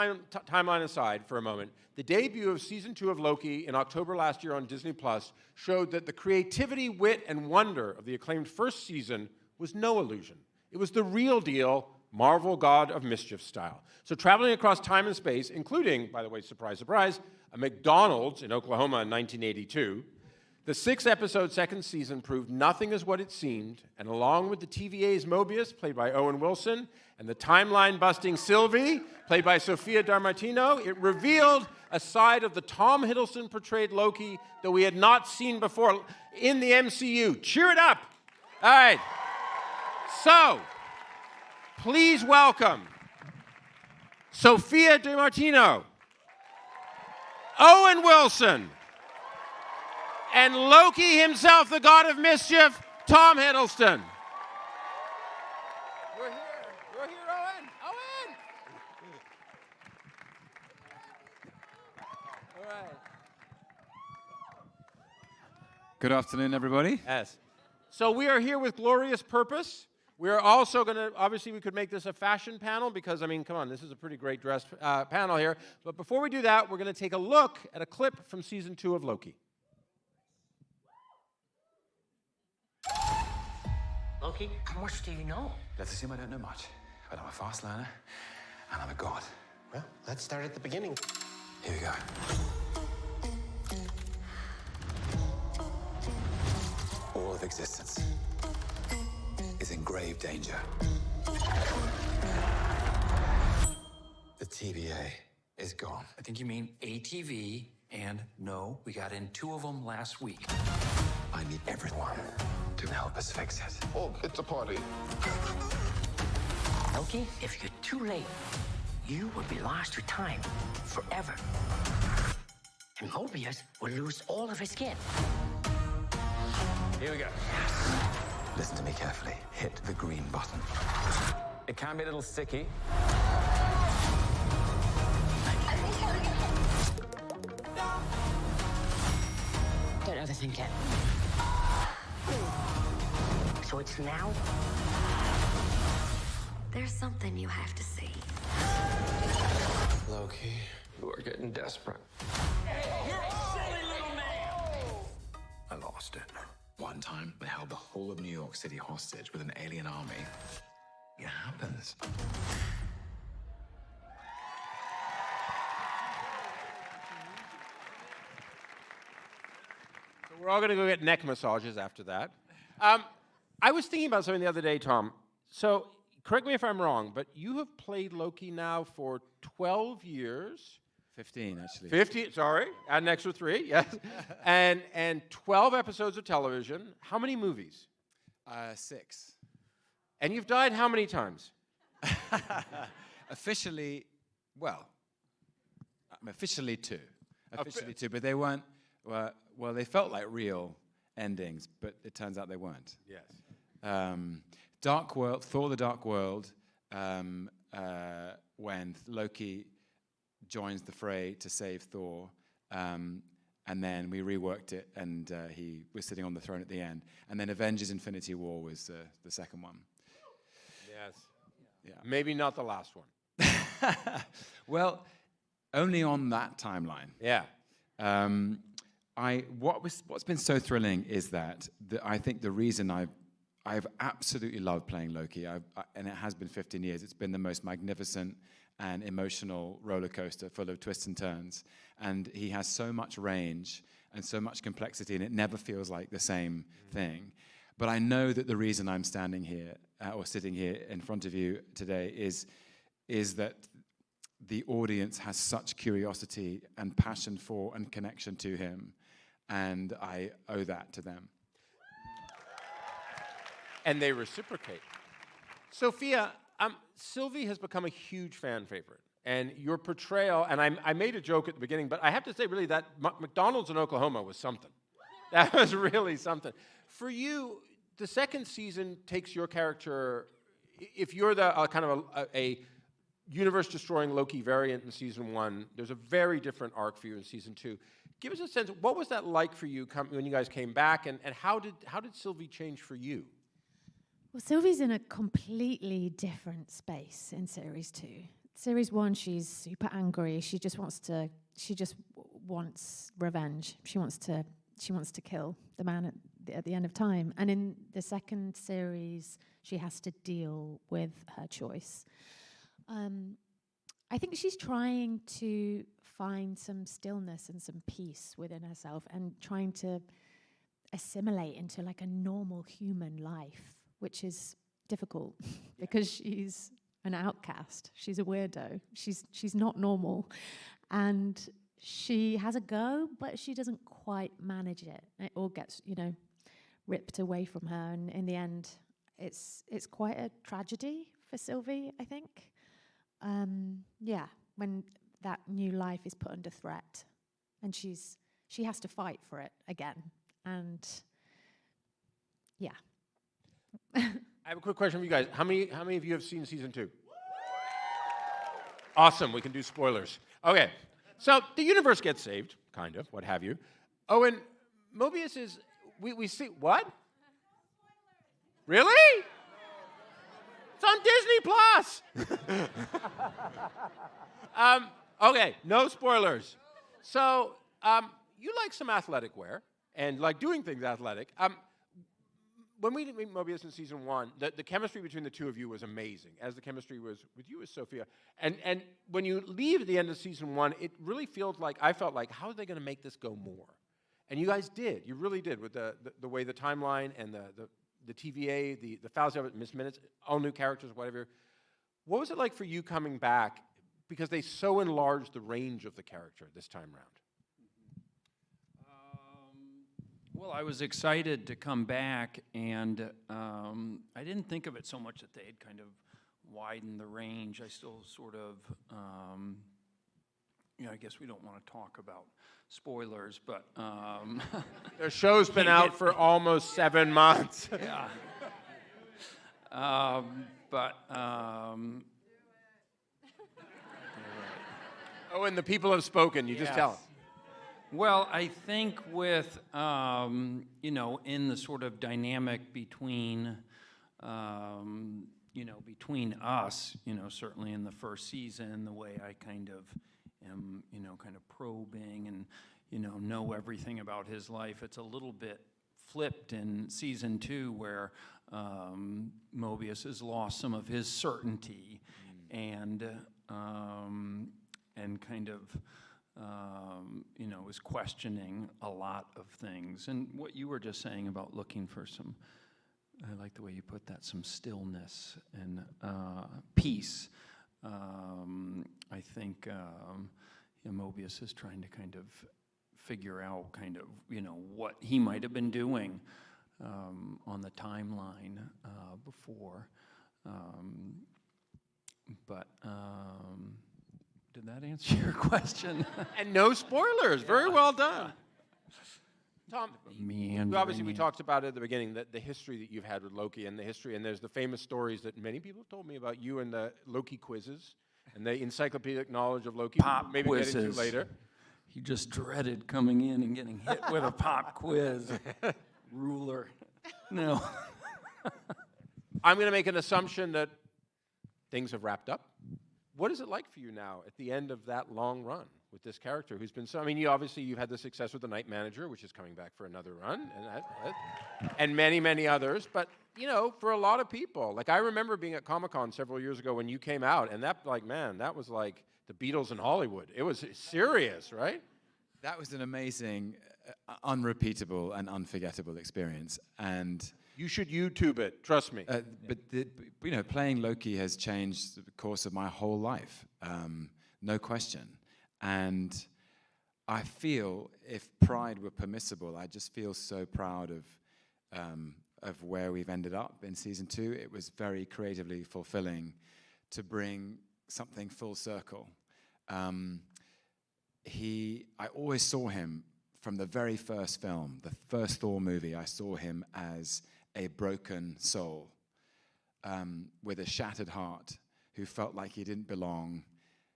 Timeline aside for a moment, the debut of season 2 of Loki in October last year on Disney Plus showed that the creativity, wit, and wonder of the acclaimed first season was no illusion. It was the real deal, Marvel God of Mischief style. So traveling across time and space, including, by the way, surprise, surprise, a McDonald's in Oklahoma in 1982, the 6-episode second season proved nothing is what it seemed, and along with the TVA's Mobius, played by Owen Wilson, and the timeline-busting Sylvie, played by Sophia DiMartino, it revealed a side of the Tom Hiddleston-portrayed Loki that we had not seen before in the MCU. Cheer it up! All right. So, please welcome Sophia DiMartino, Owen Wilson, and Loki himself, the God of Mischief, Tom Hiddleston. We're here, Owen. Owen! All right. Good afternoon, everybody. Yes. So we are here with glorious purpose. We are also going to, obviously we could make this a fashion panel because, I mean, come on, this is a pretty great dressed panel here. But before we do that, we're going to take a look at a clip from season 2 of Loki. Loki, how much do you know? Let's assume I don't know much, but I'm a fast learner, and I'm a god. Well, let's start at the beginning. Here we go. All of existence is in grave danger. The TVA is gone. I think you mean ATV, and no, we got in 2 of them last week. I need everyone to help us fix it. Oh, it's a party. Loki, if you're too late, you will be lost to time forever. And Mobius will lose all of his skin. Here we go. Listen to me carefully. Hit the green button. It can be a little sticky. That other thing can. So it's now? There's something you have to see. Loki, you are getting desperate. I lost it. One time, they held the whole of New York City hostage with an alien army. It happens. So we're all going to go get neck massages after that. I was thinking about something the other day, Tom. So, correct me if I'm wrong, but you have played Loki now for 12 years. 15, actually. 50, sorry, add an extra 3, yes. and 12 episodes of television. How many movies? 6. And you've died how many times? Officially, well, officially 2. Officially 2, but they weren't, well, they felt like real endings, but it turns out they weren't. Yes. Dark World, Thor: The Dark World, when Loki joins the fray to save Thor, and then we reworked it, and he was sitting on the throne at the end. And then Avengers: Infinity War was the second one. Yes. Yeah. Maybe not the last one. Well, only on that timeline. Yeah. What's been so thrilling is that I think the reason I've absolutely loved playing Loki, and it has been 15 years. It's been the most magnificent and emotional roller coaster full of twists and turns. And he has so much range and so much complexity, and it never feels like the same thing. But I know that the reason I'm standing here or sitting here in front of you today is that the audience has such curiosity and passion for and connection to him, and I owe that to them. And they reciprocate. Sophia, Sylvie has become a huge fan favorite. And your portrayal, and I made a joke at the beginning, but I have to say, really, that McDonald's in Oklahoma was something. That was really something. For you, the second season takes your character, if you're the kind of a universe-destroying Loki variant in season 1, there's a very different arc for you in season 2. Give us a sense, what was that like for you when you guys came back, and how did Sylvie change for you? Well, Sylvie's in a completely different space in series 2. series 1, she's super angry. She just wants revenge. She wants to kill the man at the end of time. And in the second series, she has to deal with her choice. I think she's trying to find some stillness and some peace within herself and trying to assimilate into like a normal human life, which is difficult because she's an outcast. She's a weirdo. She's not normal. And she has a go, but she doesn't quite manage it. It all gets, ripped away from her. And in the end, it's quite a tragedy for Sylvie, I think. When that new life is put under threat, and she has to fight for it again. And yeah. I have a quick question for you guys. How many of you have seen season 2? Awesome. We can do spoilers. Okay. So the universe gets saved, kind of, what have you. Oh, and Mobius is. We see what? Really? It's on Disney Plus. Okay, no spoilers. So you like some athletic wear and like doing things athletic. When we meet Mobius in season 1, the chemistry between the two of you was amazing, as the chemistry was with you as Sophia. And when you leave at the end of season 1, it really I felt like, how are they going to make this go more? And you guys did. You really did with the way the timeline and the TVA, the fouls of it, missed minutes, all new characters, whatever. What was it like for you coming back? Because they so enlarged the range of the character this time around. Well, I was excited to come back, and I didn't think of it so much that they had kind of widened the range. I still sort of, I guess we don't want to talk about spoilers, but... Their show's been out for almost 7 months. Yeah. Oh, and the people have spoken. You just tell them. Well, I think with, in the sort of dynamic between, between us, certainly in the first season, the way I kind of am, kind of probing and, know everything about his life, it's a little bit flipped in season 2 where Mobius has lost some of his certainty and kind of, is questioning a lot of things. And what you were just saying about looking for some, I like the way you put that, some stillness and peace. I think Mobius is trying to kind of figure out kind of, what he might have been doing on the timeline before. Did that answer your question? And no spoilers. Very well done. Tom, we talked about it at the beginning, the history that you've had with Loki and the history, and there's the famous stories that many people have told me about you and the Loki quizzes and the encyclopedic knowledge of Loki. Pop maybe quizzes. Get into later. He just dreaded coming in and getting hit with a pop quiz. Ruler. No. I'm going to make an assumption that things have wrapped up. What is it like for you now at the end of that long run with this character who's been so... I mean, you've had the success with The Night Manager, which is coming back for another run, and many, many others. But, for a lot of people, like I remember being at Comic-Con several years ago when you came out, and that was like the Beatles in Hollywood. It was serious, right? That was an amazing, unrepeatable, and unforgettable experience. And... You should YouTube it, trust me. But playing Loki has changed the course of my whole life, no question. And I feel, if pride were permissible, I just feel so proud of where we've ended up in season 2. It was very creatively fulfilling to bring something full circle. I always saw him from the very first film, the first Thor movie. I saw him as a broken soul with a shattered heart who felt like he didn't belong.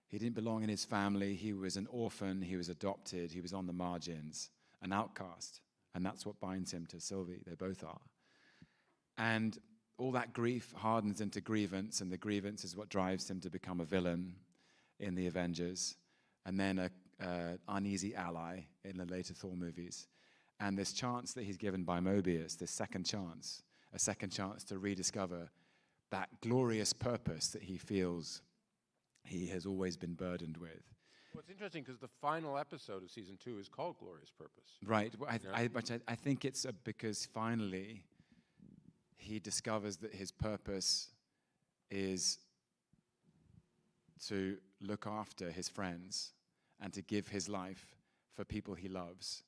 He didn't belong in his family. He was an orphan. He was adopted. He was on the margins, an outcast. And that's what binds him to Sylvie. They both are. And all that grief hardens into grievance, and the grievance is what drives him to become a villain. in the Avengers, and then a uneasy ally in the later Thor movies. And this chance that he's given by Mobius, this second chance, a second chance to rediscover that glorious purpose that he feels he has always been burdened with. Well, it's interesting because the final episode of season 2 is called Glorious Purpose. Right. Well, I think it's because finally he discovers that his purpose is to look after his friends and to give his life for people he loves,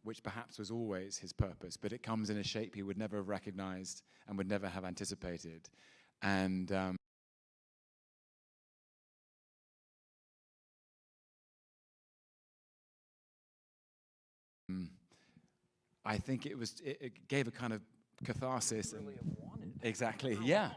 which perhaps was always his purpose, but it comes in a shape he would never have recognized and would never have anticipated. And I think it gave a kind of catharsis. Really have wanted. Exactly. Yeah.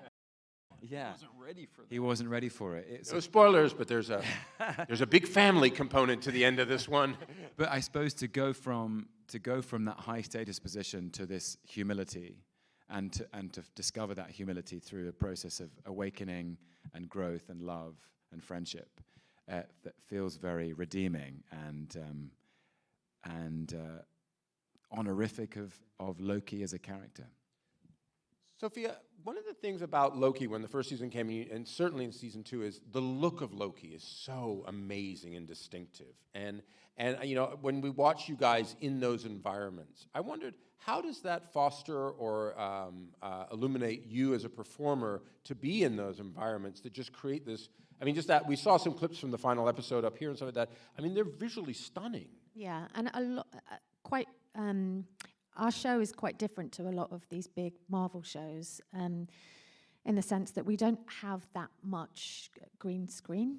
Yeah. He wasn't ready for that. He wasn't ready for it. It's No spoilers, but there's a big family component to the end of this one. But I suppose to go from that high status position to this humility, and to discover that humility through a process of awakening and growth and love and friendship, that feels very redeeming and honorific of Loki as a character. Sophia, one of the things about Loki when the first season came, and certainly in season 2, is the look of Loki is so amazing and distinctive. And you know, when we watch you guys in those environments, I wondered, how does that foster or illuminate you as a performer to be in those environments that just create this? I mean, just that we saw some clips from the final episode up here and stuff like that. I mean, they're visually stunning. Yeah, and our show is quite different to a lot of these big Marvel shows, in the sense that we don't have that much green screen.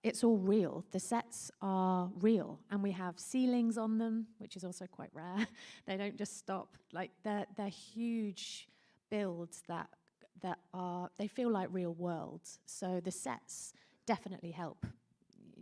It's all real. The sets are real, and we have ceilings on them, which is also quite rare. They don't just stop. Like they're huge builds that they feel like real worlds. So the sets definitely help,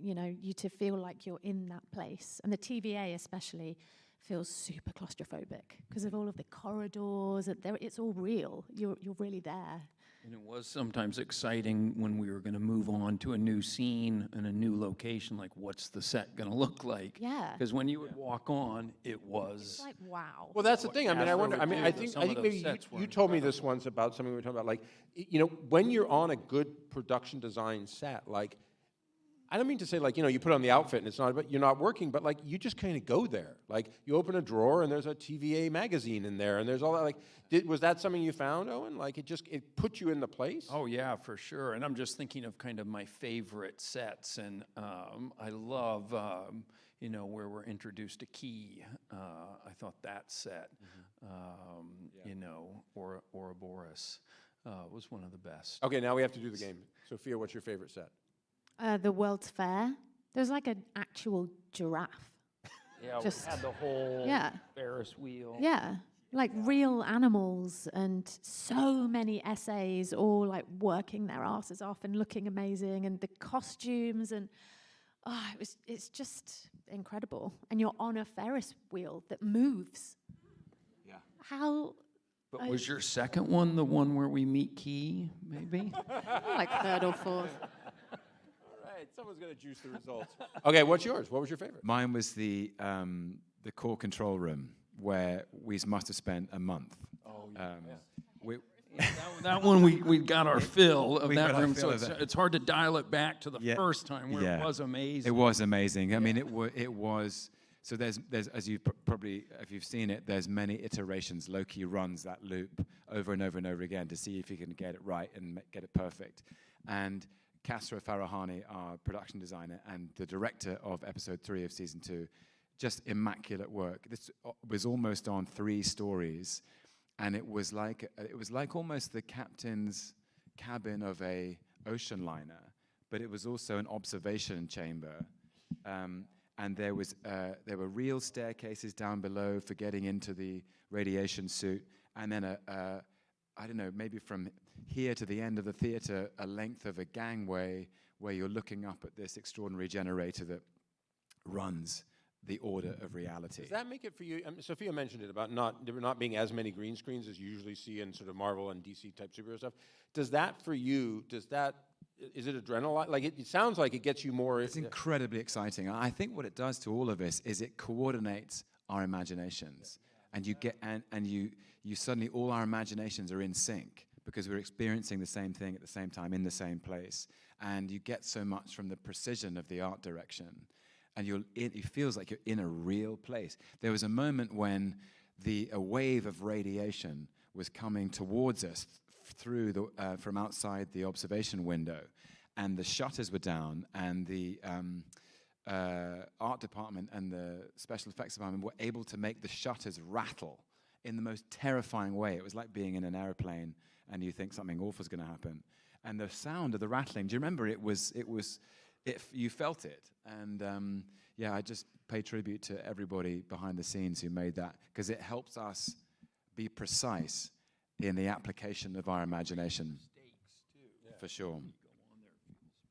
you know, you to feel like you're in that place. And the TVA especially feels super claustrophobic because of all of the corridors. It's all real. You're really there. And it was sometimes exciting when we were going to move on to a new scene and a new location, like what's the set going to look like? Yeah. Because when you would walk on, it was... It's like, wow. Well, that's the thing. I mean, I Astro wonder. would I mean, do, I but think some of those maybe sets were you told me incredible. this once about something we were talking about. Like, you know, when you're on a good production design set, like, I don't mean to say, like, you know, you put on the outfit and it's not, but you're not working, but like, you just kind of go there. Like, you open a drawer and there's a TVA magazine in there, and there's all that. Like, was that something you found, Owen? Like, it put you in the place? Oh, yeah, for sure. And I'm just thinking of kind of my favorite sets. And I love, you know, where we're introduced to Key. I thought that set, you know, Ouroboros was one of the best. Okay, now we have to do the game. Sophia, what's your favorite set? The World's Fair. There's like an actual giraffe. Yeah, Just- we had the whole Yeah. Ferris wheel. Yeah, like real animals, and so many essays all like working their asses off and looking amazing, and the costumes, and it's just incredible. And you're on a Ferris wheel that moves. Yeah. How? But was your second one the one where we meet Key, maybe? Like third or fourth. All right, someone's going to juice the results. Okay, what's yours? What was your favorite? Mine was the core control room where we must have spent a month. Oh, That one we got our fill of We that got our room, fill so of that. it's hard to dial it back to the Yeah. first time where Yeah. it was amazing. It was amazing. I mean, it was. So there's as you probably, if you've seen it, there's many iterations. Loki runs that loop over and over and over again to see if he can get it right and get it perfect. And Kasra Farahani, our production designer and the director of episode 3 of season 2, just immaculate work. This was almost on 3 stories, and it was like almost the captain's cabin of a ocean liner, but it was also an observation chamber. And there were real staircases down below for getting into the radiation suit, and then I don't know, maybe from here to the end of the theater, a length of a gangway where you're looking up at this extraordinary generator that runs the order of reality. Does that make it for you? Sophia mentioned it about there not being as many green screens as you usually see in sort of Marvel and DC type superhero stuff. Does that for you? Is it adrenaline? Like it sounds like it gets you more. It's incredibly exciting. I think what it does to all of us is it coordinates our imaginations, and you get and you suddenly all our imaginations are in sync because we're experiencing the same thing at the same time in the same place, and you get so much from the precision of the art direction, and it feels like you're in a real place. There was a moment when a wave of radiation was coming towards us through from outside the observation window, and the shutters were down, and the art department and the special effects department were able to make the shutters rattle in the most terrifying way. It was like being in an airplane and you think something awful is going to happen. And the sound of the rattling, do you remember you felt it? And yeah, I just pay tribute to everybody behind the scenes who made that, because it helps us be precise in the application of our imagination. For sure.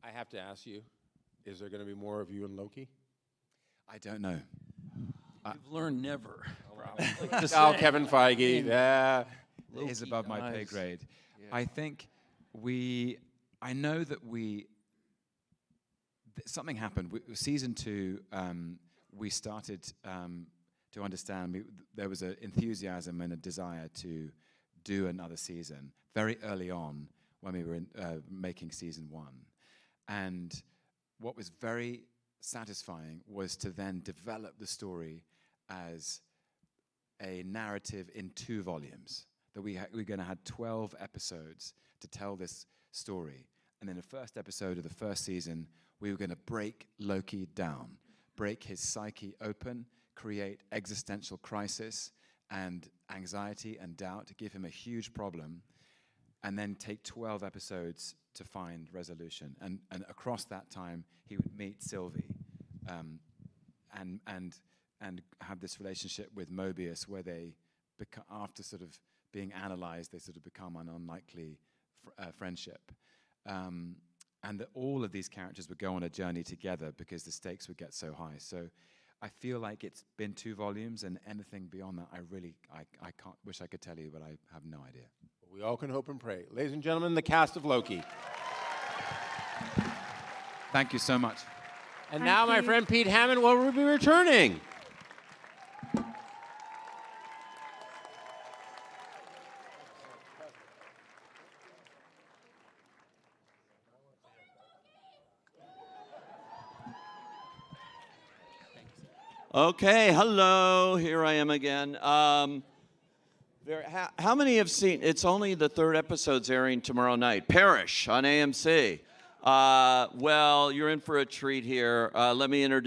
I have to ask you, is there going to be more of you in Loki? I don't know. You've learned never. Oh, Kevin Feige. Yeah. It is above my pay grade. Yeah. I think I know that something happened. Season 2, we started to understand there was an enthusiasm and a desire to do another season very early on when we were making season 1. And what was very satisfying was to then develop the story as a narrative in 2 volumes. That we're going to have 12 episodes to tell this story. And in the first episode of the first season, we were going to break Loki down, break his psyche open, create existential crisis and anxiety and doubt, give him a huge problem, and then take 12 episodes to find resolution. And across that time, he would meet Sylvie and have this relationship with Mobius where they, after sort of being analyzed, they sort of become an unlikely friendship. And that all of these characters would go on a journey together because the stakes would get so high. So I feel like it's been 2 volumes, and anything beyond that, I can't, wish I could tell you, but I have no idea. We all can hope and pray. Ladies and gentlemen, the cast of Loki. Thank you so much. And now my friend Pete Hammond will be returning. Okay, hello, here I am again. How many have seen, it's only the 3rd episode's airing tomorrow night, Parish on AMC. Well, you're in for a treat here. Let me introduce